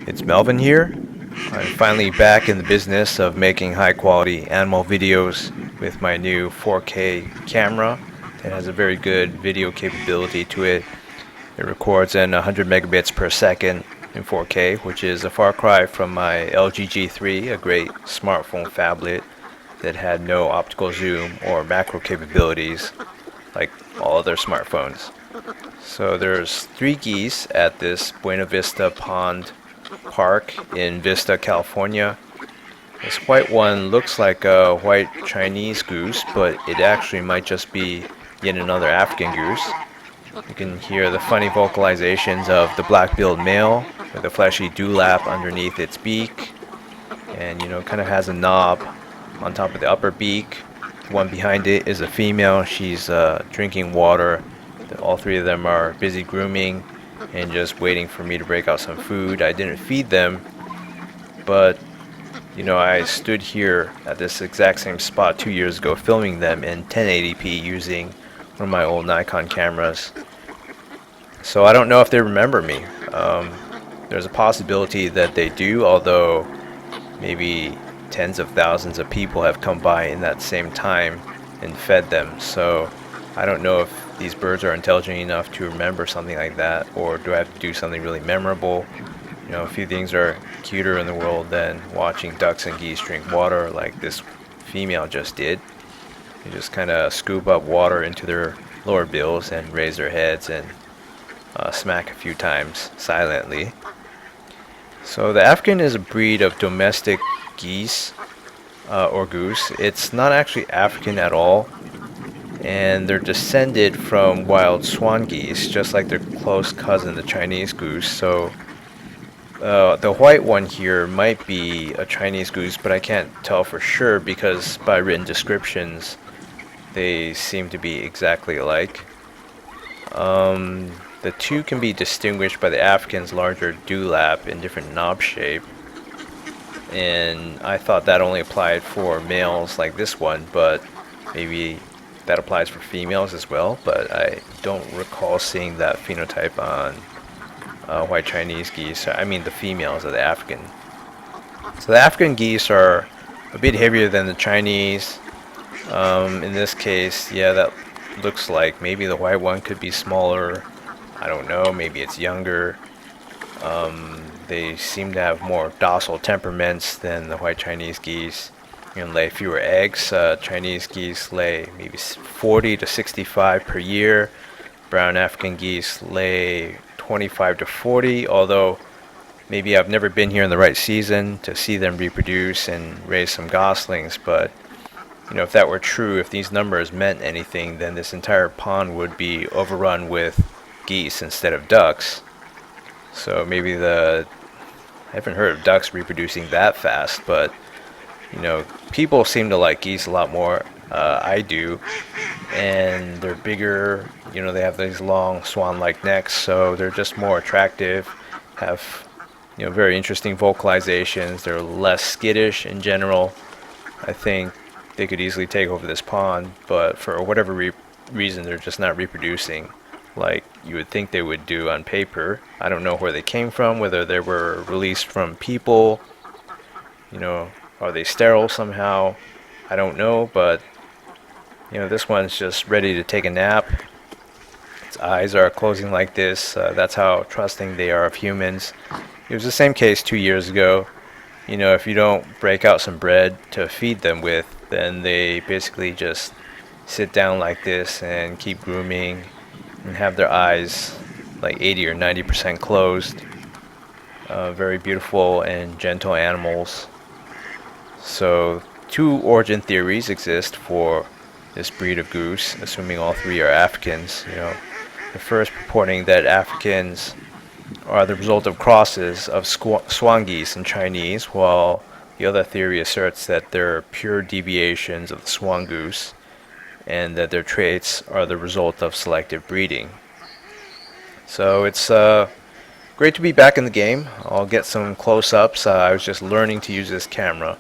It's Melvin here. I'm finally back in the business of making high quality animal videos with my new 4K camera that has a very good video capability to it. It records in 100 megabits per second in 4K, which is a far cry from my LG G3, a great smartphone phablet that had no optical zoom or macro capabilities like all other smartphones. So there's three geese at this Buena Vista Pond Park in Vista, California. This white one looks like a white Chinese goose, but it actually might just be yet another African goose. You can hear the funny vocalizations of the black-billed male with a fleshy dewlap underneath its beak, and kind of has a knob on top of the upper beak. The one behind it is a female. She's drinking water. All three of them are busy grooming and just waiting for me to break out some food. I didn't feed them, but I stood here at this exact same spot 2 years ago filming them in 1080p using one of my old Nikon cameras. So I don't know if they remember me. There's a possibility that they do, although maybe tens of thousands of people have come by in that same time and fed them. So I don't know if these birds are intelligent enough to remember something like that, or do I have to do something really memorable? A few things are cuter in the world than watching ducks and geese drink water like this female just did. They just kind of scoop up water into their lower bills and raise their heads and smack a few times silently. So the African is a breed of domestic geese or goose. It's not actually African at all, and they're descended from wild swan geese, just like their close cousin, the Chinese goose. So the white one here might be a Chinese goose, but I can't tell for sure because by written descriptions, they seem to be exactly alike. The two can be distinguished by the African's larger dewlap in different knob shape, and I thought that only applied for males like this one, but maybe that applies for females as well, but I don't recall seeing that phenotype on white Chinese geese. I mean the females of the African. So the African geese are a bit heavier than the Chinese. In this case, yeah, that looks like maybe the white one could be smaller. I don't know, maybe it's younger. They seem to have more docile temperaments than the white Chinese geese. Lay fewer eggs. Chinese geese lay maybe 40 to 65 per year. Brown African geese lay 25 to 40, although maybe I've never been here in the right season to see them reproduce and raise some goslings, but if that were true, if these numbers meant anything, then this entire pond would be overrun with geese instead of ducks. So maybe I haven't heard of ducks reproducing that fast, but people seem to like geese a lot more. I do, and they're bigger. They have these long swan-like necks, so they're just more attractive. Have very interesting vocalizations. They're less skittish in general. I think they could easily take over this pond, but for whatever reason, they're just not reproducing like you would think they would do on paper. I don't know where they came from, whether they were released from people. Are they sterile somehow? I don't know, but this one's just ready to take a nap. Its eyes are closing like this. That's how trusting they are of humans. It was the same case 2 years ago. If you don't break out some bread to feed them with, then they basically just sit down like this and keep grooming and have their eyes like 80 or 90% closed. Very beautiful and gentle animals. So two origin theories exist for this breed of goose, assuming all three are Africans. The first purporting that Africans are the result of crosses of swan geese and Chinese, while the other theory asserts that they're pure deviations of the swan goose and that their traits are the result of selective breeding. So it's great to be back in the game. I'll get some close-ups. I was just learning to use this camera.